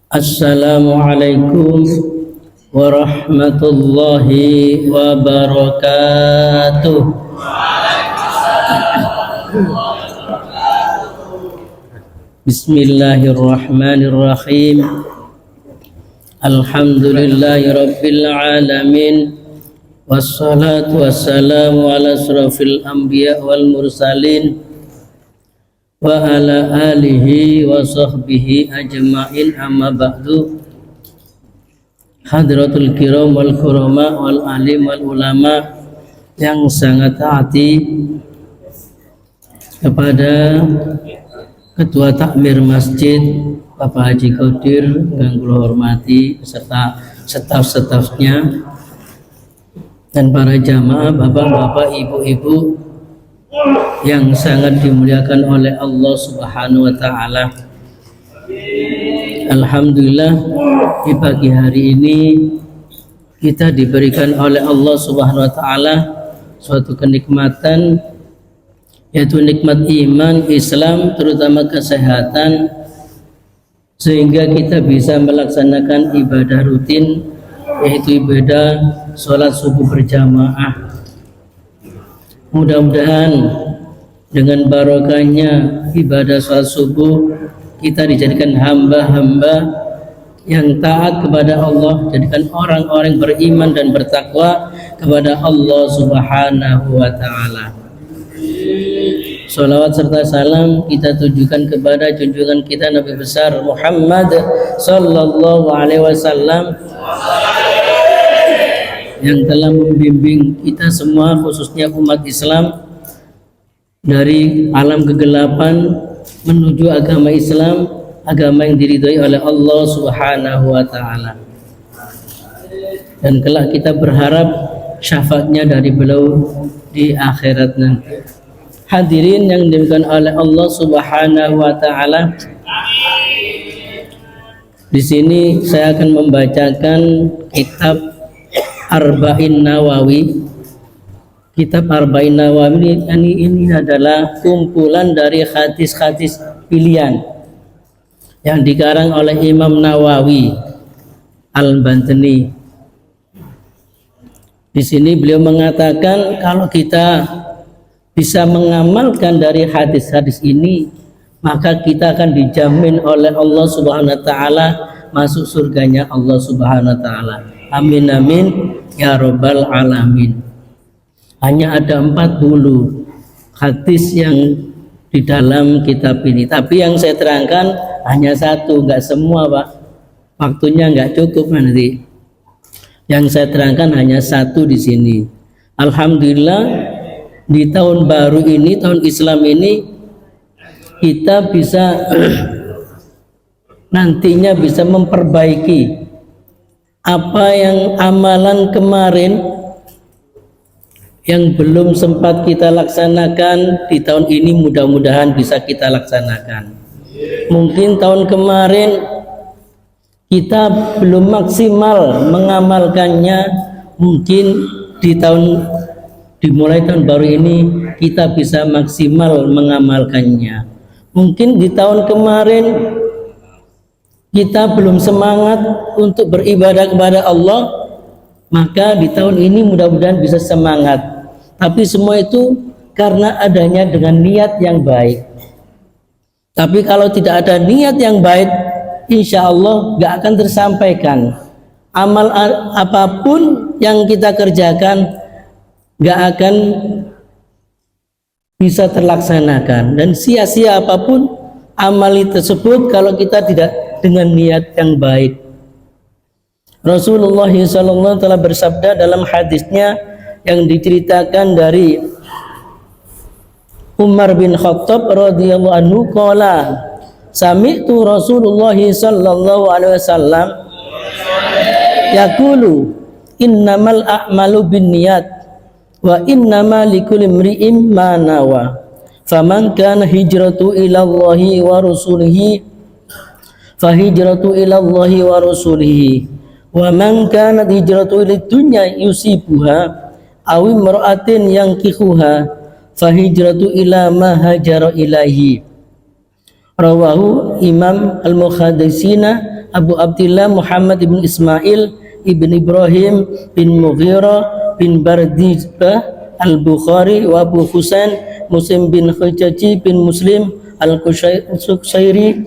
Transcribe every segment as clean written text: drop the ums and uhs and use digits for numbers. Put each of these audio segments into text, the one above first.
Assalamualaikum warahmatullahi wabarakatuh. Bismillahirrahmanirrahim. Alhamdulillahi rabbil alamin. Wassalatu wassalamu ala asrafil anbiya wal mursalin wa ala alihi wa sahbihi ajma'in, amma ba'du. Hadratul kiram wal kurama wal alim wal ulama yang sangat taati kepada Ketua Takmir Masjid Bapak Haji Qadir yang kula hormati beserta staf-stafnya dan para jamaah, bapak-bapak, ibu-ibu yang sangat dimuliakan oleh Allah Subhanahu wa taala. Alhamdulillah, di pagi hari ini kita diberikan oleh Allah Subhanahu wa taala suatu kenikmatan, yaitu nikmat iman, Islam, terutama kesehatan, sehingga kita bisa melaksanakan ibadah rutin, yaitu ibadah sholat subuh berjamaah. Mudah-mudahan dengan barokahnya ibadah sholat subuh kita dijadikan hamba-hamba yang taat kepada Allah, jadikan orang-orang beriman dan bertakwa kepada Allah Subhanahu wa taala. Salawat serta salam kita tujukan kepada junjungan kita Nabi besar Muhammad sallallahu alaihi wasallam yang telah membimbing kita semua, khususnya umat Islam, dari alam kegelapan menuju agama Islam, agama yang diridhoi oleh Allah Subhanahu wa taala. Dan kelak kita berharap syafaatnya dari beliau di akhirat nanti. Hadirin yang dimuliakan oleh Allah Subhanahu wa taala, di sini saya akan membacakan kitab Arba'in Nawawi. Kitab Arba'in Nawawi ini adalah kumpulan dari hadis-hadis pilihan yang dikarang oleh Imam Nawawi Al-Bantani. Di sini beliau mengatakan kalau kita bisa mengamalkan dari hadis-hadis ini, maka kita akan dijamin oleh Allah Subhanahu wa taala masuk surganya Allah Subhanahu wa taala. Amin amin ya rabbal alamin. Hanya ada 40 hadis yang di dalam kitab ini, tapi yang saya terangkan hanya satu, enggak semua Pak, waktunya enggak cukup nanti. Yang saya terangkan hanya satu di sini. Alhamdulillah, di tahun baru ini, tahun Islam ini, kita bisa nantinya bisa memperbaiki apa yang amalan kemarin yang belum sempat kita laksanakan di tahun ini, mudah-mudahan bisa kita laksanakan. Mungkin tahun kemarin kita belum maksimal mengamalkannya, mungkin dimulai tahun baru ini kita bisa maksimal mengamalkannya. Mungkin di tahun kemarin kita belum semangat untuk beribadah kepada Allah, maka di tahun ini mudah-mudahan bisa semangat. Tapi semua itu karena adanya dengan niat yang baik. Tapi kalau tidak ada niat yang baik, insya Allah gak akan tersampaikan. Amal apapun yang kita kerjakan gak akan bisa terlaksanakan, dan sia-sia apapun amal tersebut kalau kita tidak dengan niat yang baik. Rasulullah SAW telah bersabda dalam hadisnya yang diceritakan dari Umar bin Khattab radhiyallahu anhu, qala sami'tu Rasulullah sallallahu alaihi wasallam yaqulu innamal a'malu binniyat wa innama likulli imri'in ma nawa faman kana hijratu ila Allahi wa rasulihi fa hijratu ila Allahi wa rasulihi wa man kanat hijratu ila dunya yusibuha aw imra'atin yankihuha fa hijratu ila ma hajara ilaihi Rawahu Imam Al-Muhadditsina Abu Abdillah Muhammad ibn Ismail ibn Ibrahim bin Mughirah bin Bardizbah Al-Bukhari wa Abu Husain Muslim bin Khajaji bin Muslim Al-Qushairi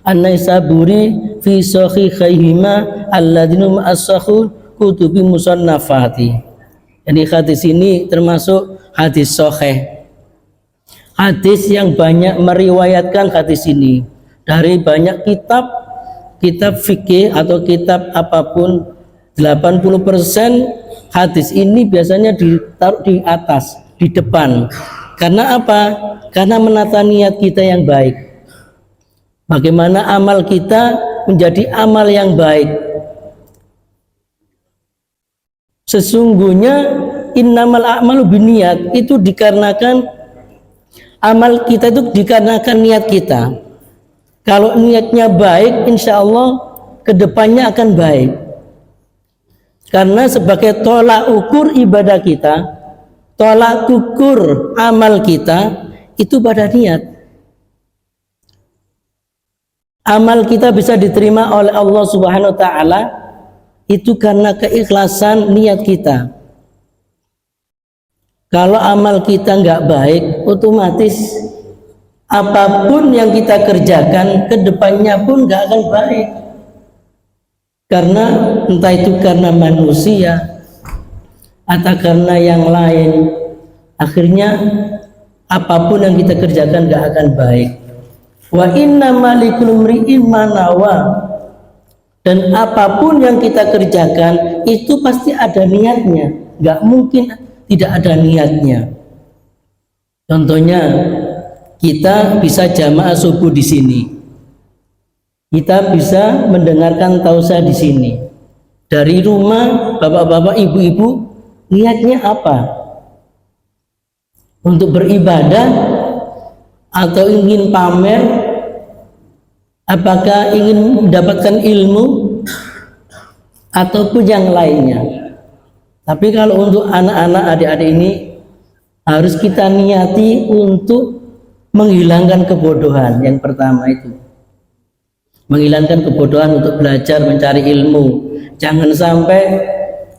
An-Naisaburi fi sahihaihima alladhina as-sahih kutubi musannafati. Jadi hadis ini termasuk hadis sahih. Hadis yang banyak meriwayatkan hadis ini dari banyak kitab fikih atau kitab apapun, 80% hadis ini biasanya ditaruh di atas, di depan. Karena apa? Karena menata niat kita yang baik. Bagaimana amal kita menjadi amal yang baik. Sesungguhnya innamal a'malu binniyat, itu dikarenakan amal kita itu dikarenakan niat kita. Kalau niatnya baik, insya Allah kedepannya akan baik. Karena sebagai tolak ukur ibadah kita, tolak ukur amal kita itu pada niat. Amal kita bisa diterima oleh Allah Subhanahu wa Ta'ala itu karena keikhlasan niat kita. Kalau amal kita nggak baik, otomatis apapun yang kita kerjakan kedepannya pun nggak akan baik. Karena entah itu karena manusia atau karena yang lain, akhirnya apapun yang kita kerjakan nggak akan baik. Wa inna malikul mri'in manawa, dan apapun yang kita kerjakan itu pasti ada niatnya, nggak mungkin tidak ada niatnya. Contohnya kita bisa jamaah subuh di sini, kita bisa mendengarkan tausiah di sini. Dari rumah bapak-bapak, ibu-ibu, niatnya apa? Untuk beribadah atau ingin pamer? Apakah ingin mendapatkan ilmu ataupun yang lainnya? Tapi kalau untuk anak-anak, adik-adik ini harus kita niati untuk menghilangkan kebodohan. Yang pertama itu menghilangkan kebodohan untuk belajar mencari ilmu. Jangan sampai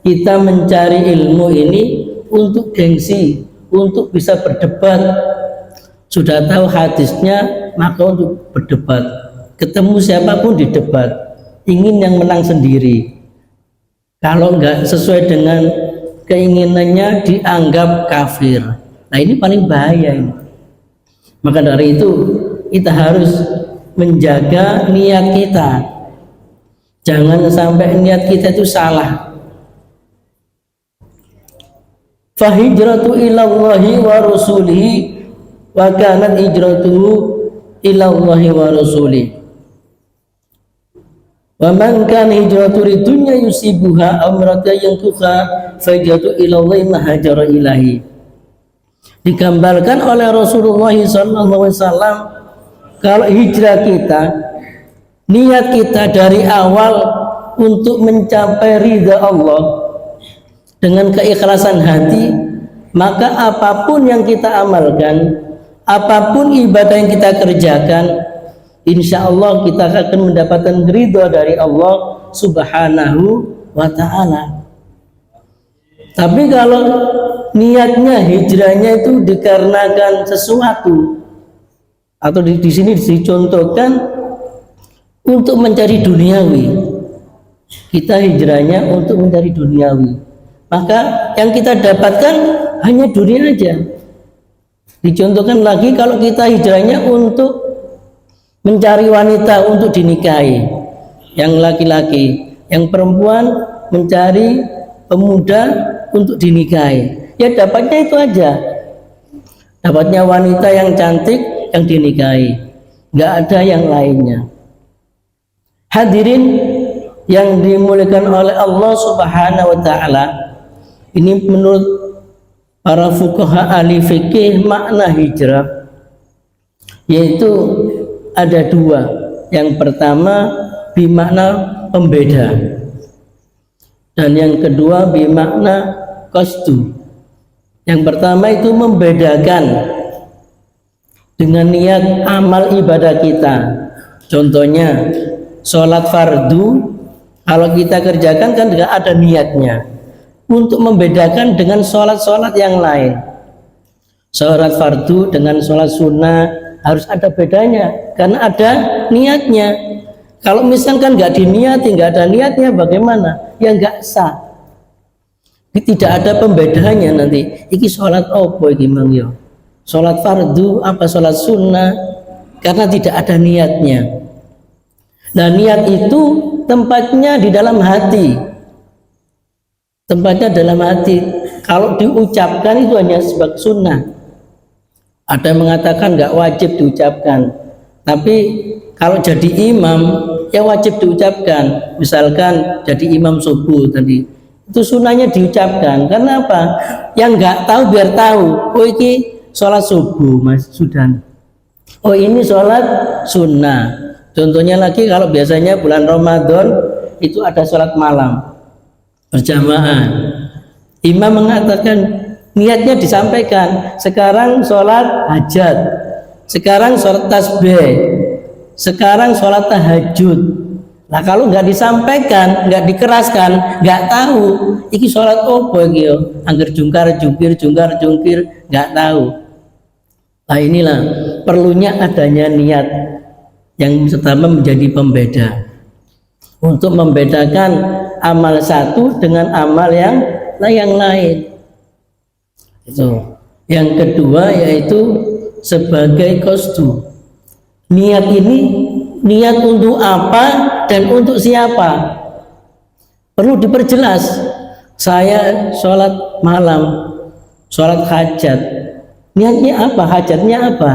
kita mencari ilmu ini untuk gengsi, untuk bisa berdebat. Sudah tahu hadisnya, maka untuk berdebat. Ketemu siapapun di debat, ingin yang menang sendiri. Kalau nggak sesuai dengan keinginannya dianggap kafir. Nah ini paling bahaya ini. Maka dari itu kita harus menjaga niat kita. Jangan sampai niat kita itu salah. Fahijratu ilallahi wa rasulihi wa kanat hijratuhu ilallahi wa rasulihi. Wa man kana hijratu lidunya yusibuha aw imra'atan yankuha fa hijratu ilallahi ma hajara ilahi. Digambarkan oleh Rasulullah SAW, kalau hijrah kita, niat kita dari awal untuk mencapai ridha Allah dengan keikhlasan hati, maka apapun yang kita amalkan, apapun ibadah yang kita kerjakan, insya Allah kita akan mendapatkan ridha dari Allah Subhanahu wa Ta'ala. Tapi kalau niatnya, hijrahnya itu dikarenakan sesuatu, atau di sini dicontohkan untuk mencari duniawi, kita hijrahnya untuk mencari duniawi, maka yang kita dapatkan hanya dunia aja. Dicontohkan lagi kalau kita hijrahnya untuk mencari wanita untuk dinikahi, yang laki-laki, yang perempuan mencari pemuda untuk dinikahi, ya dapatnya itu aja, dapatnya wanita yang cantik yang dinikahi, nggak ada yang lainnya. Hadirin yang dimuliakan oleh Allah Subhanahu wa Ta'ala, ini menurut para fuqaha ahli fikih makna hijrah yaitu ada dua. Yang pertama bimakna pembeda, dan yang kedua bimakna qasdu. Yang pertama itu membedakan, dengan niat amal ibadah kita. Contohnya sholat fardu, kalau kita kerjakan kan tidak ada niatnya, untuk membedakan dengan sholat-sholat yang lain. Sholat fardu dengan sholat sunnah harus ada bedanya karena ada niatnya. Kalau misalkan nggak diniati, nggak ada niatnya, bagaimana? Ya nggak sah. Tidak ada pembedanya nanti. Iki sholat opo iki mang yo? Sholat fardu apa sholat sunnah? Karena tidak ada niatnya. Nah, niat itu tempatnya di dalam hati. Tempatnya dalam hati. Kalau diucapkan itu hanya sebagai sunnah. Ada yang mengatakan nggak wajib diucapkan, tapi kalau jadi imam ya wajib diucapkan. Misalkan jadi imam subuh tadi, itu sunnahnya diucapkan. Karena apa? Yang nggak tahu biar tahu. Oh ini sholat subuh Mas Sudan. Oh ini sholat sunnah. Contohnya lagi kalau biasanya bulan Ramadan itu ada sholat malam berjamaah. Imam mengatakan niatnya disampaikan, sekarang sholat hajat, sekarang sholat tasbih, sekarang sholat tahajud. Nah kalau nggak disampaikan, nggak dikeraskan, nggak tahu iki sholat opo iki yo, angger jungkar jungkir nggak tahu. Nah inilah perlunya adanya niat yang pertama menjadi pembeda untuk membedakan amal satu dengan amal yang lain. Itu. Yang kedua yaitu sebagai qasdu. Niat ini niat untuk apa dan untuk siapa? Perlu diperjelas. Saya sholat malam, sholat hajat. Niatnya apa? Hajatnya apa?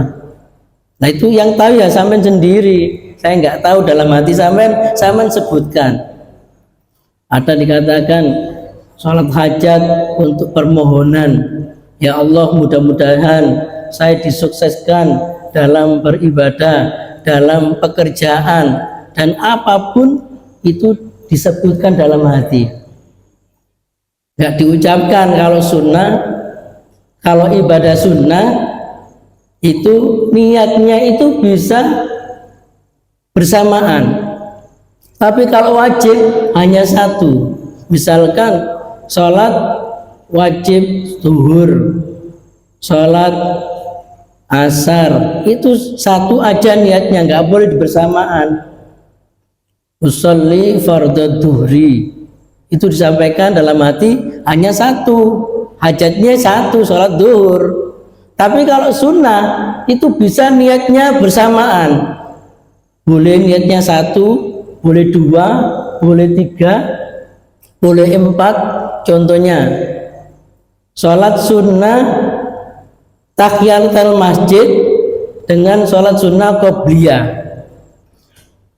Nah itu yang tahu ya sampean sendiri. Saya nggak tahu dalam hati sampean sebutkan. Ada dikatakan sholat hajat untuk permohonan. Ya Allah, mudah-mudahan saya disukseskan dalam beribadah, dalam pekerjaan, dan apapun itu disebutkan dalam hati. Nggak diucapkan. Kalau sunnah, kalau ibadah sunnah itu niatnya itu bisa bersamaan. Tapi kalau wajib hanya satu. Misalkan sholat wajib zuhur, sholat asar, itu satu aja niatnya, nggak boleh bersamaan. Usolli fardhu dhuhri, itu disampaikan dalam hati hanya satu, hajatnya satu, sholat zuhur. Tapi kalau sunnah itu bisa niatnya bersamaan, boleh niatnya satu, boleh dua, boleh tiga, boleh empat. Contohnya sholat sunnah tahiyatul masjid dengan sholat sunnah qobliyah.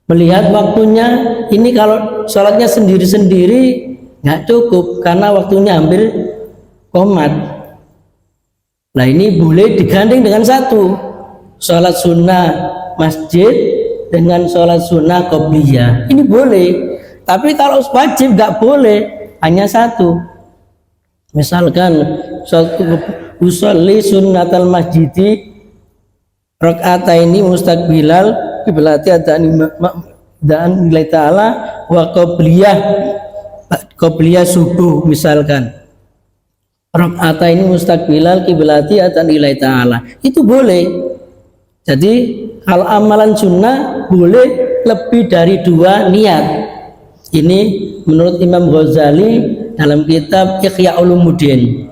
Melihat waktunya, ini kalau sholatnya sendiri-sendiri nggak cukup karena waktunya hampir qomat. Nah ini boleh digandeng dengan satu, sholat sunnah masjid dengan sholat sunnah qobliyah. Ini boleh. Tapi kalau wajib nggak boleh, hanya satu. Misalkan usolli sunnatal masjidi rakaataini mustaqbilal qiblati dan nilai ta'ala wa qobliyah subuh. Misalkan rakaataini mustaqbilal qiblati dan nilai ta'ala, itu boleh. Jadi kalau amalan sunnah boleh lebih dari dua niat. Ini menurut Imam Ghazali dalam kitab Ihya Ulumuddin.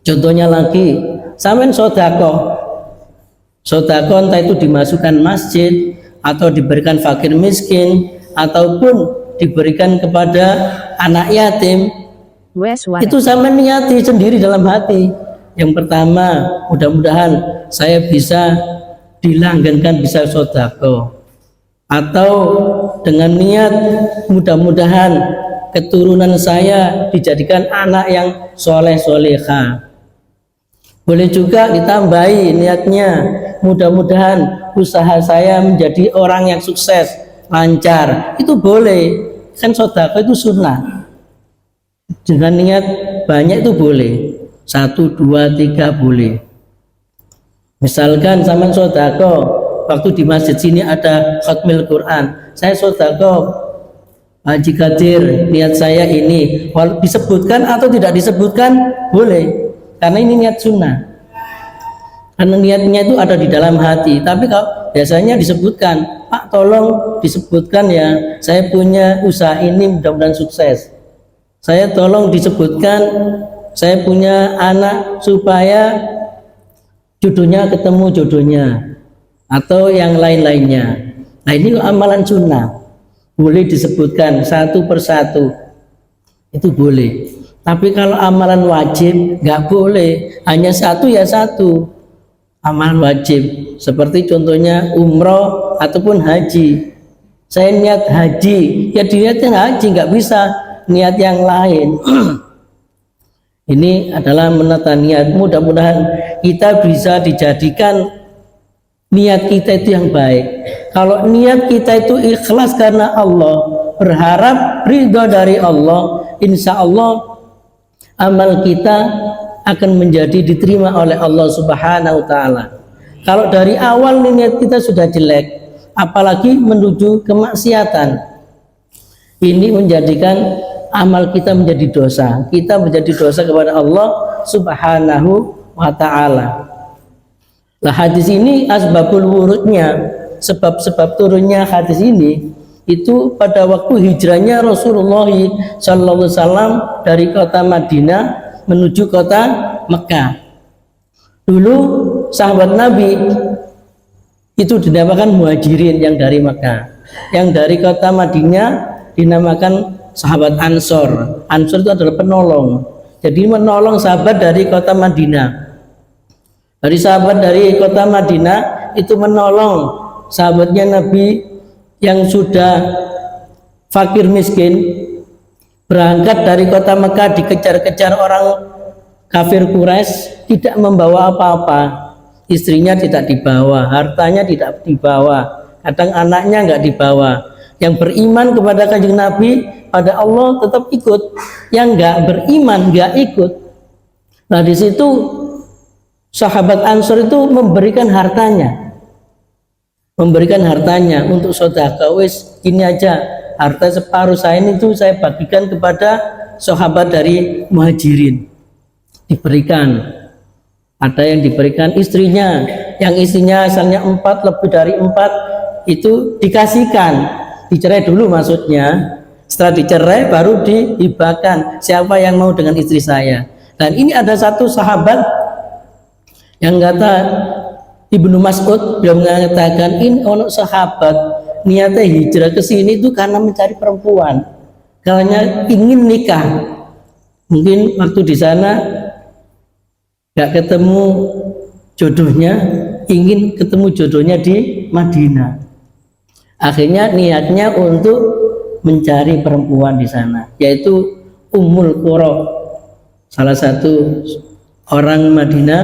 Contohnya lagi, sampean sedekah entah itu dimasukkan masjid atau diberikan fakir miskin ataupun diberikan kepada anak yatim, itu sampean niati sendiri dalam hati. Yang pertama, mudah-mudahan saya bisa dilanggankan bisa sedekah, atau dengan niat mudah-mudahan keturunan saya dijadikan anak yang soleh soleha. Boleh juga ditambahi niatnya, mudah-mudahan usaha saya menjadi orang yang sukses, lancar. Itu boleh, kan sedekah itu sunnah. Dengan niat banyak itu boleh, 1, 2, 3 boleh. Misalkan zaman sodako, waktu di masjid sini ada khatmil Quran, saya sodako, Haji Kadir, niat saya ini, disebutkan atau tidak disebutkan boleh, karena ini niat sunnah. Karena niatnya itu ada di dalam hati. Tapi kalau biasanya disebutkan, Pak tolong disebutkan ya, saya punya usaha ini mudah-mudahan sukses. Saya tolong disebutkan, saya punya anak supaya jodohnya ketemu jodohnya, atau yang lain-lainnya. Nah ini amalan sunnah, boleh disebutkan satu persatu, itu boleh. Tapi kalau amalan wajib nggak boleh, hanya satu ya satu. Amalan wajib seperti contohnya umroh ataupun haji. Saya niat haji, ya diniatkan haji, nggak bisa niat yang lain. Ini adalah menata niat. Mudah-mudahan kita bisa dijadikan niat kita itu yang baik. Kalau niat kita itu ikhlas karena Allah, berharap ridho dari Allah, insya Allah amal kita akan menjadi diterima oleh Allah Subhanahu wa Ta'ala. Kalau dari awal niat kita sudah jelek, apalagi menuju kemaksiatan, ini menjadikan amal kita menjadi dosa. Kita menjadi dosa kepada Allah Subhanahu wa Ta'ala. Nah, hadis ini asbabul wurudnya, sebab-sebab turunnya hadis ini itu pada waktu hijrahnya Rasulullah SAW dari kota Madinah menuju kota Mekah. Dulu sahabat Nabi itu dinamakan muhajirin yang dari Mekah. Yang dari kota Madinah dinamakan sahabat Ansor. Ansor itu adalah penolong. Jadi menolong sahabat dari kota Madinah. Dari sahabat dari kota Madinah itu menolong sahabatnya Nabi yang sudah fakir miskin, berangkat dari kota Mekah dikejar-kejar orang kafir Quraisy, tidak membawa apa-apa. Istrinya tidak dibawa, hartanya tidak dibawa, kadang anaknya nggak dibawa. Yang beriman kepada Kanjeng Nabi, pada Allah tetap ikut. Yang nggak beriman nggak ikut. Nah di situ sahabat Ansor itu memberikan hartanya, untuk sedekah. Wis ini aja, harta separuh saya ini tuh saya bagikan kepada sahabat dari muhajirin. Diberikan, ada yang diberikan istrinya, yang istrinya asalnya 4, lebih dari 4 itu dikasihkan, dicerai dulu maksudnya. Setelah dicerai baru dihibahkan, siapa yang mau dengan istri saya. Dan ini ada satu sahabat yang kata Ibnu Mas'ud, beliau mengatakan ini ono sahabat niatnya hijrah ke sini itu karena mencari perempuan, karena ingin nikah. Mungkin waktu di sana nggak ketemu jodohnya, ingin ketemu jodohnya di Madinah. Akhirnya niatnya untuk mencari perempuan di sana, yaitu Ummul Qura, salah satu orang Madinah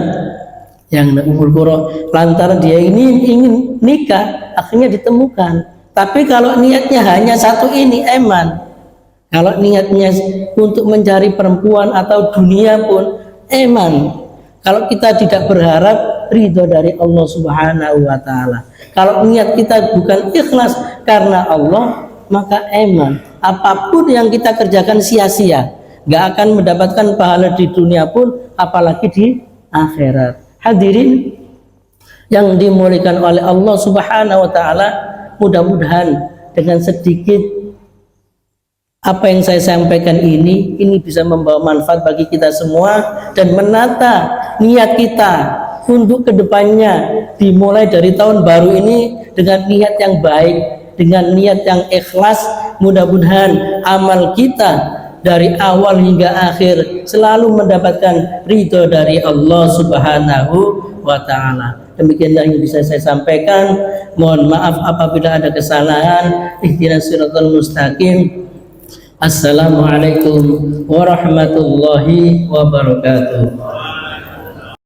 yang Ummul Qura. Lantaran dia ini ingin nikah, akhirnya ditemukan. Tapi kalau niatnya hanya satu ini, eman. Kalau niatnya untuk mencari perempuan atau dunia pun, eman. Kalau kita tidak berharap ridho dari Allah Subhanahu wa Ta'ala, kalau niat kita bukan ikhlas karena Allah, maka eman. Apapun yang kita kerjakan sia-sia, gak akan mendapatkan pahala di dunia pun, apalagi di akhirat. Hadirin yang dimuliakan oleh Allah Subhanahu wa Ta'ala, mudah-mudahan dengan sedikit apa yang saya sampaikan ini bisa membawa manfaat bagi kita semua dan menata niat kita untuk kedepannya, dimulai dari tahun baru ini dengan niat yang baik, dengan niat yang ikhlas. Mudah-mudahan amal kita dari awal hingga akhir selalu mendapatkan ridho dari Allah Subhanahu wa Ta'ala. Demikianlah yang bisa saya sampaikan. Mohon maaf apabila ada kesalahan. Ihdinas siratal mustaqim. Assalamualaikum warahmatullahi wabarakatuh.